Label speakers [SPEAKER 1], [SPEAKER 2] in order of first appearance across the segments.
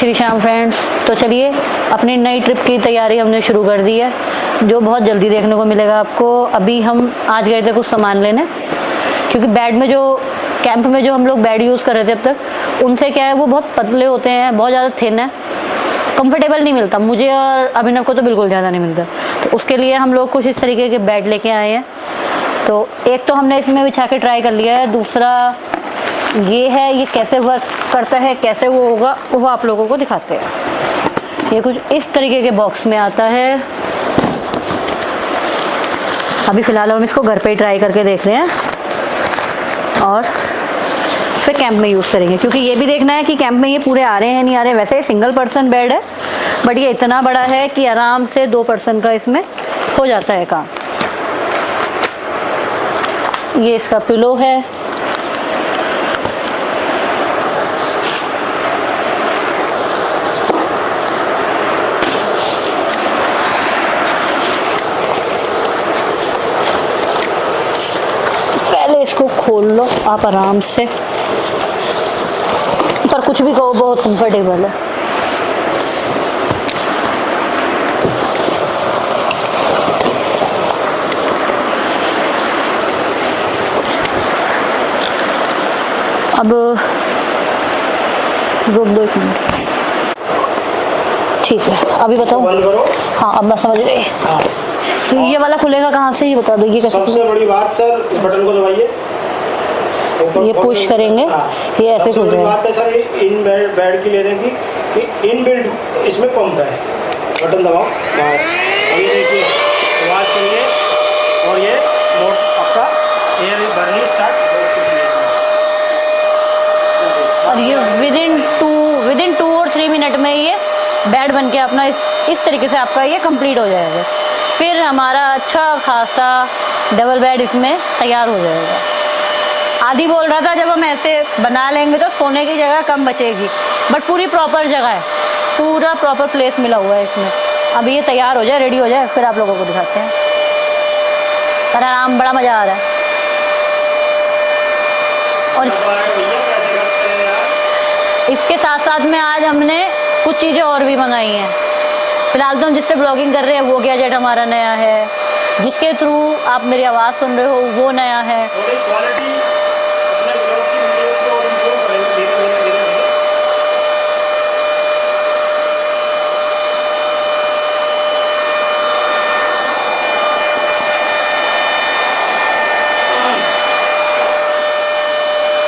[SPEAKER 1] Shri Shyam friends. तो चलिए अपनी नई ट्रिप की तैयारी हमने शुरू कर दी है, जो बहुत जल्दी देखने को मिलेगा आपको। अभी हम आज गए थे कुछ सामान लेने, क्योंकि बेड में जो कैंप में जो हम लोग बेड यूज़ कर रहे थे अब तक, उनसे क्या है वो बहुत पतले होते हैं, बहुत ज़्यादा थिन है, कंफर्टेबल नहीं मिलता मुझे और अभिनव को तो बिल्कुल ज़्यादा नहीं मिलता। तो उसके लिए हम लोग कुछ इस तरीके के बेड लेके आए हैं। तो एक तो हमने इसमें बिछा के ट्राई कर लिया है, दूसरा ये है, ये कैसे वर्क करता है, कैसे वो होगा वो आप लोगों को दिखाते हैं। ये कुछ इस तरीके के बॉक्स में आता है। अभी फ़िलहाल हम इसको घर पे ही ट्राई करके देख रहे हैं और फिर कैंप में यूज़ करेंगे, क्योंकि ये भी देखना है कि कैंप में ये पूरे आ रहे हैं नहीं आ रहे। वैसे सिंगल पर्सन बेड है, बट ये इतना बड़ा है कि आराम से 2 पर्सन का इसमें हो जाता है काम। ये इसका पिलो है, पहले इसको खोल लो आप आराम से, पर कुछ भी कहो बहुत कंफर्टेबल है। अब रुक दो 1 मिनट, ठीक है अभी बताओ। हाँ अब मैं समझ गई।
[SPEAKER 2] हाँ।
[SPEAKER 1] ये वाला खुलेगा कहाँ से, ये बता दो। ये कैसे?
[SPEAKER 2] सबसे बड़ी बात सर, बटन को दबाइए,
[SPEAKER 1] ये पुश करेंगे, ये ऐसे खुल
[SPEAKER 2] जाएगा।
[SPEAKER 1] जाएगा।
[SPEAKER 2] बात है सर इन बेड की लेने की कि इन बिल्ड इसमें पंप है। बटन दबाओ, अभी देखिए आवाज सुनिए, और ये मोट आपका एयर भरनी स्टार्ट।
[SPEAKER 1] और ये विदिन 2 और 3 मिनट में ये बेड बन के अपना इस तरीके से आपका ये कंप्लीट हो जाएगा। फिर हमारा अच्छा खासा डबल बेड इसमें तैयार हो जाएगा। आदि बोल रहा था जब हम ऐसे बना लेंगे तो सोने की जगह कम बचेगी, बट पूरी प्रॉपर जगह है, पूरा प्रॉपर प्लेस मिला हुआ है इसमें। अब ये तैयार हो जाए, रेडी हो जाए, फिर आप लोगों को दिखाते हैं। पर आराम, बड़ा मज़ा आ रहा है। और इसके साथ साथ में आज हमने कुछ चीज़ें और भी मंगाई हैं। फिलहाल तो हम जिससे ब्लॉगिंग कर रहे हैं वो गैजेट हमारा नया है, जिसके थ्रू आप मेरी आवाज़ सुन रहे हो वो नया है।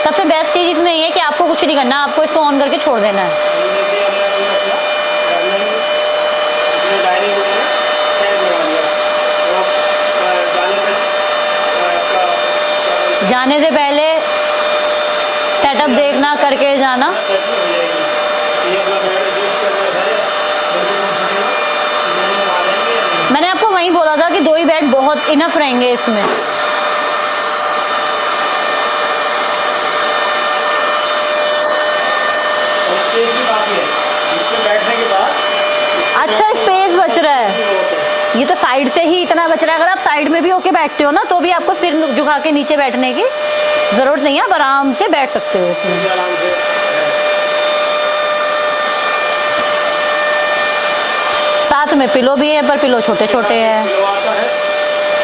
[SPEAKER 1] सबसे बेस्ट चीज़ इसमें ये है कि आपको कुछ नहीं करना, आपको इसको ऑन करके छोड़ देना है। जाने से पहले सेटअप देखना, करके जाना। मैंने आपको वहीं बोला था कि 2 ही बेड बहुत इनफ रहेंगे इसमें। अच्छा स्पेस बच रहा है, ये तो साइड से ही इतना बच रहा है। अगर आप साइड में भी होके बैठते हो ना, तो भी आपको सिर झुका के नीचे बैठने की जरूरत नहीं है, आप आराम से बैठ सकते हो इसमें। साथ में पिलो भी है, पर पिलो छोटे छोटे हैं।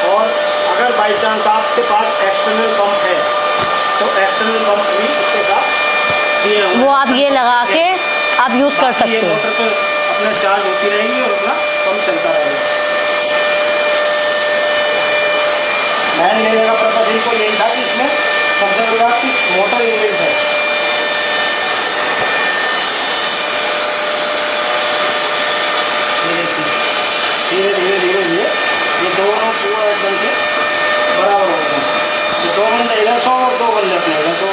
[SPEAKER 2] और अगर बाई चांस आपके पास एक्सटर्नल पंप है तो एक्सटर्नल पंप भी इसके साथ
[SPEAKER 1] वो आप ये लगा के आप यूज़ कर सकते हो।
[SPEAKER 2] मोटर तो अपने चार्ज होती रहेगी और अपना पंप चलता रहेगा। मैंने लेने का पर्पज इनको यही था कि इसमें सबसे बड़ी बात कि मोटर इनबिल्ट है। धीरे धीरे धीरे धीरे ये दोनों पूरा एकदम से बराबर होते हैं। ये 2 बंदे इधर सो और 2 बंदे अपने इधर सो।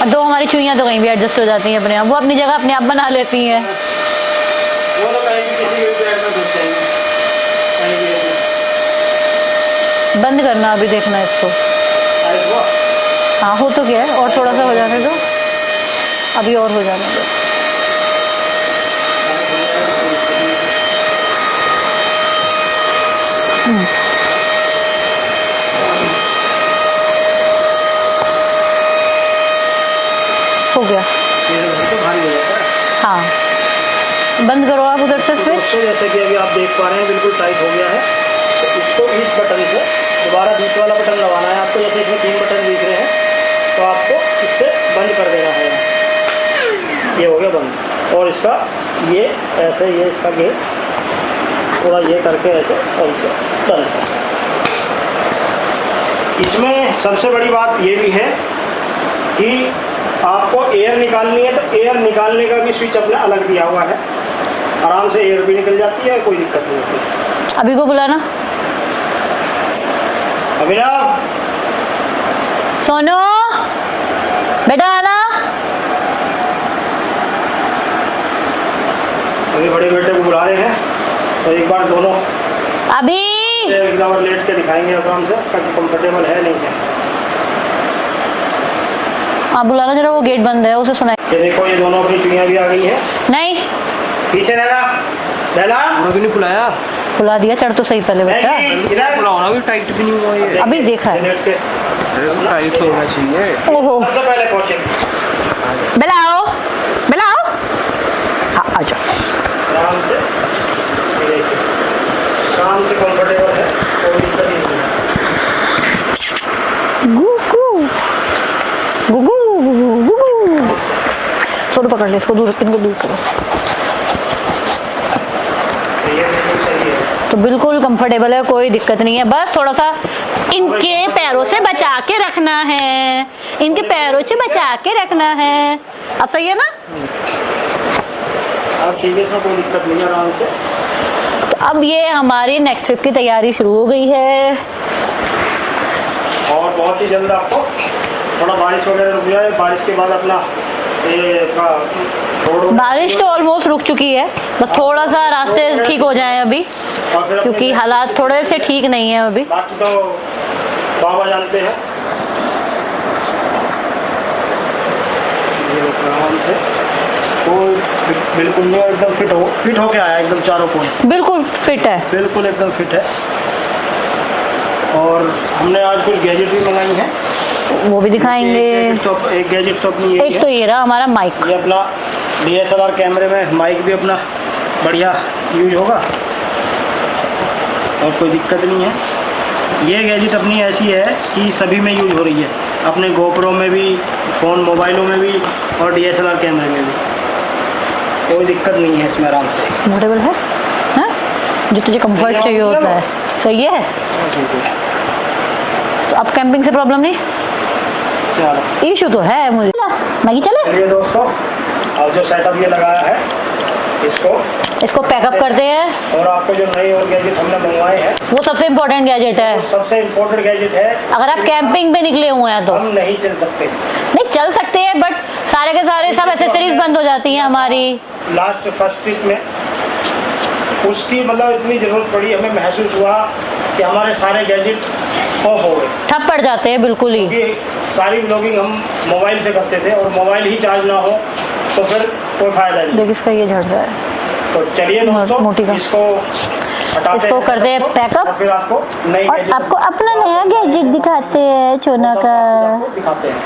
[SPEAKER 1] और 2 हमारी चुईयाँ तो कहीं भी एडजस्ट हो जाती हैं अपने आप, वो अपनी जगह अपने आप बना लेती हैं।
[SPEAKER 2] वो तो कहीं भी किसी भी बेड में घुस जाएंगे, कहीं भी ऐसे।
[SPEAKER 1] बंद करना, अभी देखना इसको। हाँ हो तो गया है, और थोड़ा सा हो जाने दो, अभी और हो जाने दो। हो गया।
[SPEAKER 2] तो भारी हो जाता है।
[SPEAKER 1] बंद करो आप उधर से स्विच।
[SPEAKER 2] दोस्तों जैसे कि अभी आप देख पा रहे हैं बिल्कुल टाइट हो गया है। तो इसको इस बटन से दोबारा बीच वाला बटन दबाना है आपको। जैसे इसमें 3 बटन दिख रहे हैं तो आपको इससे बंद कर देना है। ये हो गया बंद। और इसका ये ऐसे ये इसका गेट थोड़ा ये करके ऐसे और इसे बंद। इसमें सबसे बड़ी बात ये भी है कि आपको एयर निकालनी है तो एयर निकालने का भी स्विच अपना अलग दिया हुआ है। आराम से एयर भी निकल जाती है, कोई दिक्कत नहीं होती।
[SPEAKER 1] अभी को बुलाना।
[SPEAKER 2] अभिनव,
[SPEAKER 1] सोनू बेटा आना।
[SPEAKER 2] अभी बड़े बेटे को बुला रहे हैं तो एक बार दोनों
[SPEAKER 1] अभी
[SPEAKER 2] एक बार लेट के दिखाएंगे आराम से, ताकि कंफर्टेबल है नहीं है।
[SPEAKER 1] आप बुलाना जरा, वो गेट बंद है, उसे सुनाई।
[SPEAKER 2] ये देखो ये दोनों अपनी चुईयां भी आ गई है।
[SPEAKER 1] नहीं
[SPEAKER 2] पीछे रहना बेला।
[SPEAKER 3] अभी नहीं बुलाया,
[SPEAKER 1] बुला दिया, चढ़ तो सही पहले बेटा।
[SPEAKER 2] इधर
[SPEAKER 3] बुलाना भी टाइट भी नहीं हुआ ये।
[SPEAKER 1] अभी देखा है।
[SPEAKER 2] लेट के
[SPEAKER 3] टाइट तो होना चाहिए।
[SPEAKER 1] ओहो
[SPEAKER 2] सबसे पहले पहुंचे
[SPEAKER 1] बेला आओ, बेला आओ। हाँ आ जाओ।
[SPEAKER 2] आराम से। ये देखिए आराम से कंफर्टेबल है, कोई दिक्कत नहीं है।
[SPEAKER 1] गुगु गुगु गुगु। सोनू पकड़ ले इसको, दूर इनको दूर करो।
[SPEAKER 2] ये बिल्कुल सही है।
[SPEAKER 1] तो बिल्कुल कंफर्टेबल है, कोई दिक्कत नहीं है। बस थोड़ा सा इनके पैरों से बचा के रखना है, इनके पैरों से बचा के रखना है। अब सही है ना?
[SPEAKER 2] आप ठीक है, इसमें कोई दिक्कत नहीं है, आराम से।
[SPEAKER 1] तो अब ये हमारी नेक्स्ट ट्रिप की तैयारी शुरू हो गई है।
[SPEAKER 2] और बहुत ही जल्द आपको थोड़ा बारिश वगैरह रुक जाए, बारिश के बाद अपना ये रोड
[SPEAKER 1] बारिश तो ऑलमोस्ट रुक चुकी है, बस थोड़ा सा रास्ते ठीक हो जाए अभी,
[SPEAKER 2] और फिर
[SPEAKER 1] क्योंकि हालात थोड़े से ठीक नहीं है अभी।
[SPEAKER 2] बाकी तो बाबा जानते हैं। ये देखो आराम से, कोई बिल्कुल नहीं, एकदम फिट हो के आया एकदम चारों कोण,
[SPEAKER 1] बिल्कुल फिट है।
[SPEAKER 2] बिल्कुल एकदम फिट है। और हमने आज कुछ गैजेट भी मंगाई हैं,
[SPEAKER 1] वो भी दिखाएंगे।
[SPEAKER 2] एक गैजेट तो अपनी यही
[SPEAKER 1] एक तो
[SPEAKER 2] है।
[SPEAKER 1] ये रहा हमारा माइक।
[SPEAKER 2] ये अपना DSLR कैमरे में माइक भी अपना बढ़िया यूज होगा और कोई दिक्कत नहीं है। ये गैजेट अपनी ऐसी है कि सभी में यूज हो रही है, अपने GoPro में भी, फ़ोन मोबाइलों में भी और DSLR कैमरे में भी। कोई दिक्कत नहीं है इसमें, आराम से
[SPEAKER 1] कंफर्टेबल है, हाँ? जो तुझे कंफर्ट चाहिए होता है। सही है। तो अब कैंपिंग से प्रॉब्लम नहीं,
[SPEAKER 2] चलो
[SPEAKER 1] इशू तो है मुझे। मैगी चले,
[SPEAKER 2] चलिए दोस्तों, अब जो सेटअप ये लगाया है
[SPEAKER 1] इसको पैकअप करते हैं।
[SPEAKER 2] और आपको जो नए और गैजेट हमने मंगवाए हैं,
[SPEAKER 1] वो सबसे इम्पोर्टेंट गैजेट है।
[SPEAKER 2] सबसे इम्पोर्टेंट गैजेट है।
[SPEAKER 1] अगर आप कैंपिंग पे निकले हुए हैं तो
[SPEAKER 2] हम नहीं चल सकते,
[SPEAKER 1] नहीं चल सकते हैं, बट सारे के सारे सब एसेसरीज बंद हो जाती हैं हमारी।
[SPEAKER 2] लास्ट फर्स्ट ट्रिप में उसकी मतलब इतनी ज़रूरत पड़ी, हमें महसूस हुआ कि हमारे सारे गैजेट ऑफ हो गए,
[SPEAKER 1] ठप पड़ जाते हैं बिल्कुल ही।
[SPEAKER 2] क्योंकि सारी ब्लॉगिंग हम मोबाइल से करते थे और मोबाइल ही चार्ज ना हो तो फिर कोई फायदा नहीं।
[SPEAKER 1] देख इसका ये झड़ रहा है।
[SPEAKER 2] तो चलिए
[SPEAKER 1] मोटी का।
[SPEAKER 2] दोस्तों, इसको हटाते
[SPEAKER 1] इसको
[SPEAKER 2] हैं,
[SPEAKER 1] करते हैं
[SPEAKER 2] सबको,
[SPEAKER 1] पैकअप।
[SPEAKER 2] और फिर आपको नई
[SPEAKER 1] और
[SPEAKER 2] गैजेट
[SPEAKER 1] आपको अपना नया गैजेट दिखाते हैं चोना का।
[SPEAKER 2] आपको दिखाते हैं।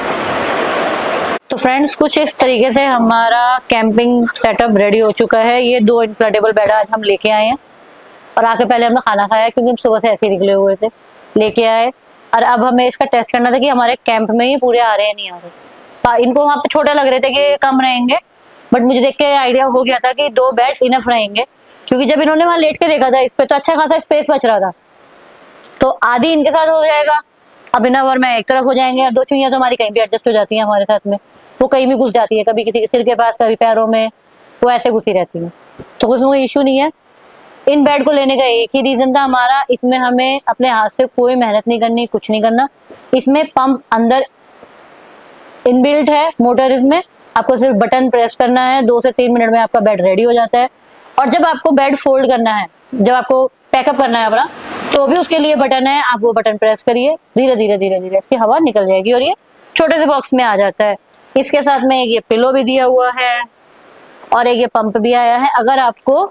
[SPEAKER 1] तो फ्रेंड्स, कुछ इस तरीके से हमारा कैंपिंग सेटअप रेडी हो चुका है। ये 2 इन्फ्लेटेबल बेड आज हम लेके आए हैं, और आके पहले हमने खाना खाया क्योंकि हम सुबह से ऐसे ही निकले हुए थे, लेके आए। और अब हमें इसका टेस्ट करना था कि हमारे कैंप में ये पूरे आ रहे हैं नहीं आ रहे। इनको वहाँ पे छोटे लग रहे थे कि कम रहेंगे, बट मुझे देख के आइडिया हो गया था कि 2 बेड इनफ रहेंगे, क्योंकि जब इन्होंने वहां लेट के देखा था इस पे तो अच्छा खासा स्पेस बच रहा था। तो आधी इनके साथ हो जाएगा, अभिनव और मैं एक तरफ हो जाएंगे, और 2 चुईयां तो हमारी कहीं भी एडजस्ट हो जाती हैं हमारे साथ में। वो कहीं भी घुस जाती है, कभी किसी के सिर के पास, कभी पैरों में, वो ऐसे घुसी रहती है, तो उसमें कोई इशू नहीं है। इन बेड को लेने का एक ही रीजन था हमारा, इसमें हमें अपने हाथ से कोई मेहनत नहीं करनी, कुछ नहीं करना। इसमें पंप अंदर इनबिल्ट है, मोटर इसमें, आपको सिर्फ बटन प्रेस करना है, 2 से 3 मिनट में आपका बेड रेडी हो जाता है। और जब आपको बेड फोल्ड करना है, जब आपको पैकअप करना है अपना, तो भी उसके लिए बटन है, आप वो बटन प्रेस करिए, धीरे धीरे धीरे धीरे इसकी हवा निकल जाएगी और ये छोटे से बॉक्स में आ जाता है। इसके साथ में एक ये पिलो भी दिया हुआ है और एक ये पंप भी आया है। अगर आपको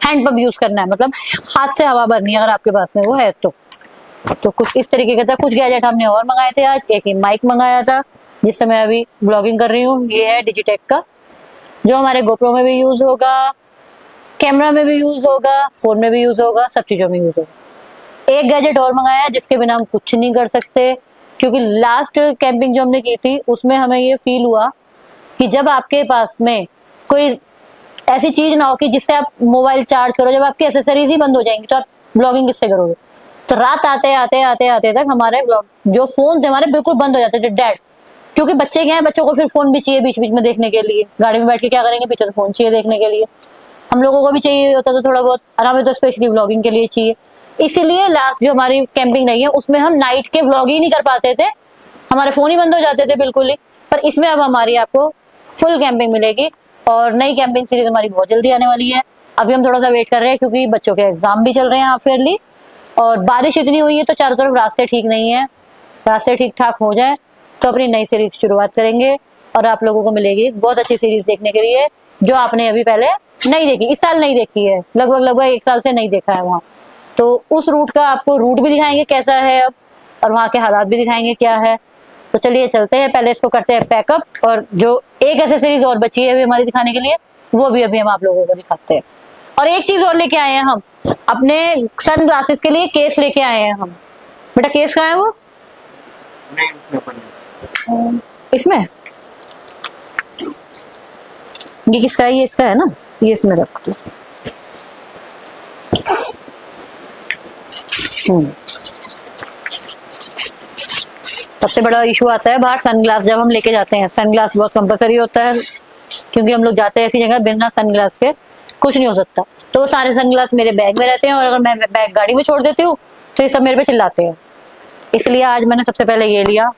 [SPEAKER 1] हैंड पंप यूज करना है, मतलब हाथ से हवा भरनी है, अगर आपके पास में वो है तो कुछ इस तरीके का था। कुछ गैजेट हमने और मंगाए थे आज। एक ही माइक मंगाया था जिससे मैं अभी ब्लॉगिंग कर रही हूँ, ये है डिजिटेक का, जो हमारे गोप्रो में भी यूज होगा, कैमरा में भी यूज होगा, फोन में भी यूज होगा, सब चीजों में यूज होगा। एक गैजेट और मंगाया है जिसके बिना हम कुछ नहीं कर सकते, क्योंकि लास्ट कैंपिंग जो हमने की थी उसमें हमें ये फील हुआ कि जब आपके पास में कोई ऐसी चीज ना हो कि जिससे आप मोबाइल चार्ज करो, जब आपकी एसेसरीज ही बंद हो जाएंगी तो आप ब्लॉगिंग किससे करोगे। तो रात आते आते आते आते तक हमारे ब्लॉग जो फोन थे हमारे बिल्कुल बंद हो जाते थे, डेड। क्योंकि बच्चे क्या है, बच्चों को फिर फोन भी चाहिए बीच बीच में देखने के लिए, गाड़ी में बैठ के क्या करेंगे, पीछे तो फोन चाहिए देखने के लिए। हम लोगों को भी चाहिए होता था थोड़ा बहुत आराम, में तो स्पेशली व्लॉगिंग के लिए चाहिए। इसीलिए लास्ट जो हमारी कैंपिंग रही है उसमें हम नाइट के व्लॉग ही नहीं कर पाते थे, हमारे फोन ही बंद हो जाते थे बिल्कुल ही। पर इसमें अब हमारी आपको फुल कैंपिंग मिलेगी, और नई कैंपिंग सीरीज हमारी बहुत जल्दी आने वाली है। अभी हम थोड़ा सा वेट कर रहे हैं क्योंकि बच्चों के एग्जाम भी चल रहे हैं हाफ ईयरली, और बारिश इतनी हुई है तो चारों तरफ रास्ते ठीक नहीं है। रास्ते ठीक ठाक हो जाए तो अपनी नई सीरीज शुरुआत करेंगे, और आप लोगों को मिलेगी एक बहुत अच्छी सीरीज देखने के लिए जो आपने अभी पहले नहीं देखी, इस साल नहीं देखी है, लगभग 1 साल से नहीं देखा है वहाँ। तो उस रूट का आपको रूट भी दिखाएंगे कैसा है अब, और वहाँ के हालात भी दिखाएंगे क्या है। तो चलिए चलते हैं, पहले इसको करते हैं पैकअप, और जो एक एसेसरीज और बची है अभी हमारी दिखाने के लिए वो भी अभी हम आप लोगों को दिखाते हैं। और एक चीज और लेके आए हैं हम, अपने सन ग्लासेस के लिए केस लेके आए हैं हम। बेटा केस कहाँ है वो?
[SPEAKER 3] नहीं उसमें अपन
[SPEAKER 1] इसमें ये किसका है? ये इसका है ना, ये इसमें रख दो। सबसे बड़ा इशू आता है बाहर सनग्लास जब हम लेके जाते हैं। सनग्लास बहुत कंपलसरी होता है क्योंकि हम लोग जाते हैं ऐसी जगह बिना सनग्लास के कुछ नहीं हो सकता। तो सारे सनग्लास मेरे बैग में रहते हैं, और अगर मैं बैग गाड़ी में छोड़ देती हूँ तो ये सब मेरे पे चिल्लाते हैं। इसलिए आज मैंने सबसे पहले ये लिया।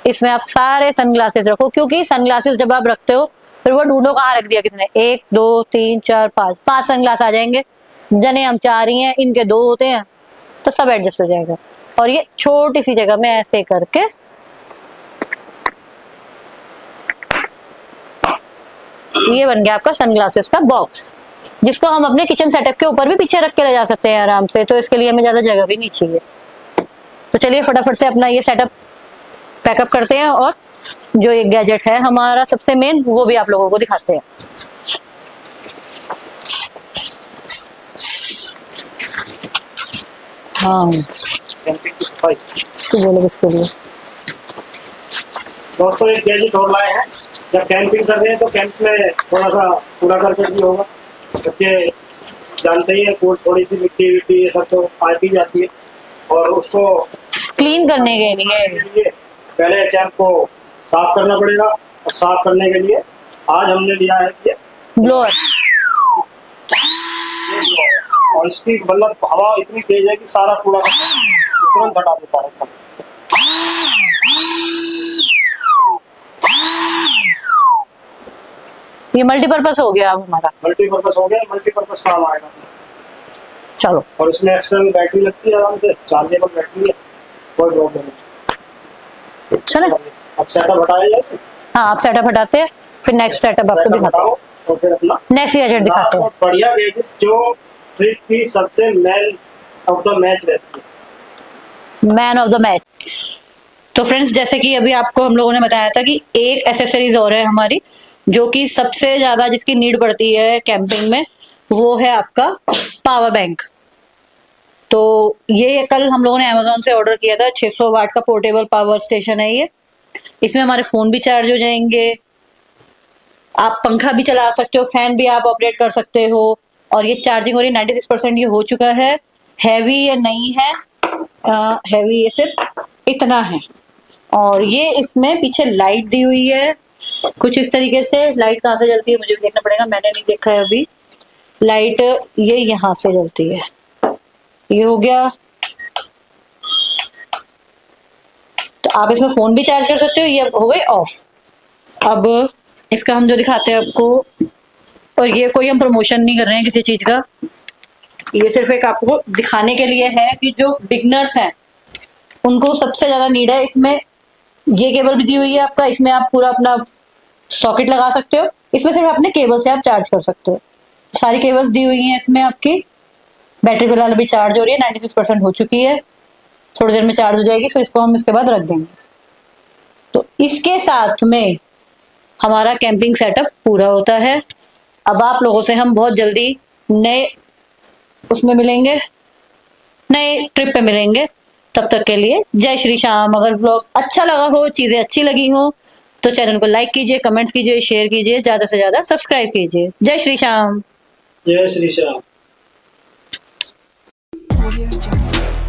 [SPEAKER 1] इसमें आप सारे सनग्लासेस रखो, क्योंकि सनग्लासेस जब आप रखते हो फिर वो ढूंढो कहाँ रख दिया किसने। 1 2 3 4 5 सनग्लास आ जाएंगे, जने हम 4 ही हैं, इनके 2 होते हैं, तो सब एडजस्ट हो जाएगा। और ये छोटी सी जगह में ऐसे करके ये बन गया आपका सनग्लासेस का बॉक्स, जिसको हम अपने किचन सेटअप के ऊपर भी पीछे रख के ले जा सकते हैं आराम से। तो इसके लिए हमें ज्यादा जगह भी नहीं चाहिए। तो चलिए फटाफट से अपना ये सेटअप पैकअप करते हैं, और जो एक गैजेट है हमारा सबसे मेन वो भी आप लोगों को दिखाते हैं। हाँ
[SPEAKER 2] कैंपिंग की सफाई।
[SPEAKER 1] तो बोलो किसके लिए?
[SPEAKER 2] दोस्तों एक गैजेट और लाए हैं, जब कैंपिंग कर रहे हैं तो कैंप में थोड़ा सा कूड़ा करकट भी होगा। बच्चे जानते ही हैं, थोड़ी सी मिट्टी विट्टी ये सब तो आती जाती है, और उसको
[SPEAKER 1] क्लीन करने के लिए
[SPEAKER 2] पहले कैंप को साफ करना पड़ेगा। और साफ करने के लिए आज हमने लिया है ये
[SPEAKER 1] ब्लोअर।
[SPEAKER 2] और इसकी मतलब हवा इतनी तेज है कि सारा कूड़ा तुरंत हटा देता है।
[SPEAKER 1] ये मल्टीपर्पज हो गया अब हमारा।
[SPEAKER 2] मल्टीपर्पज हो गया, मल्टीपर्पज काम आएगा।
[SPEAKER 1] चलो,
[SPEAKER 2] और इसमें एक्सटर्नल बैटरी लगती है, आराम से चार्जेबल बैटरी है, कोई प्रॉब्लम नहीं।
[SPEAKER 1] चले
[SPEAKER 2] अब सेटअप हटाया जाए।
[SPEAKER 1] हाँ आप सेटअप हटाते हैं, फिर नेक्स्ट सेटअप आपको दिखाते हैं,
[SPEAKER 2] और फिर अपना
[SPEAKER 1] नेक्स्ट गैजेट दिखाते हैं।
[SPEAKER 2] बढ़िया गैजेट जो ट्रिप की सबसे मैन ऑफ द मैच रहती है,
[SPEAKER 1] मैन ऑफ द मैच। तो फ्रेंड्स जैसे कि अभी आपको हम लोगों ने बताया था कि एक एसेसरीज और है हमारी जो कि सबसे ज्यादा जिसकी नीड पड़ती है कैंपिंग में, वो है आपका पावर बैंक। तो ये कल हम लोगों ने अमेजोन से ऑर्डर किया था, 600 वाट का पोर्टेबल पावर स्टेशन है ये। इसमें हमारे फोन भी चार्ज हो जाएंगे, आप पंखा भी चला सकते हो, फैन भी आप ऑपरेट कर सकते हो, और ये चार्जिंग हो रही है 96% ये हो चुका है। हैवी ये नहीं है, हैवी ये सिर्फ इतना है। और ये इसमें पीछे लाइट दी हुई है कुछ इस तरीके से। लाइट कहाँ से जलती है मुझे भी देखना पड़ेगा, मैंने नहीं देखा है अभी। लाइट ये यहाँ से जलती है। ये हो गया। तो आप इसमें फोन भी चार्ज कर सकते हो। ये हो गई ऑफ। अब इसका हम जो दिखाते हैं आपको, और ये कोई हम प्रमोशन नहीं कर रहे हैं किसी चीज का, ये सिर्फ एक आपको दिखाने के लिए है कि जो बिगनर्स हैं उनको सबसे ज्यादा नीड है। इसमें ये केबल भी दी हुई है आपका, इसमें आप पूरा अपना सॉकेट लगा सकते हो। इसमें सिर्फ अपने केबल से आप चार्ज कर सकते हो। सारी केबल्स दी हुई हैं इसमें आपकी। बैटरी फिलहाल अभी चार्ज हो रही है, 96% हो चुकी है, थोड़ी देर में चार्ज हो जाएगी, फिर इसको हम इसके बाद रख देंगे। तो इसके साथ में हमारा कैंपिंग सेटअप पूरा होता है। अब आप लोगों से हम बहुत जल्दी नए उसमें मिलेंगे, नए ट्रिप पे मिलेंगे। तब तक के लिए जय श्री श्याम। अगर ब्लॉग अच्छा लगा हो, चीजें अच्छी लगी हो, तो चैनल को लाइक कीजिए, कमेंट्स कीजिए, शेयर कीजिए, ज्यादा से ज्यादा सब्सक्राइब कीजिए। जय श्री श्याम।
[SPEAKER 2] जय श्री श्याम।
[SPEAKER 4] Audio Jungle.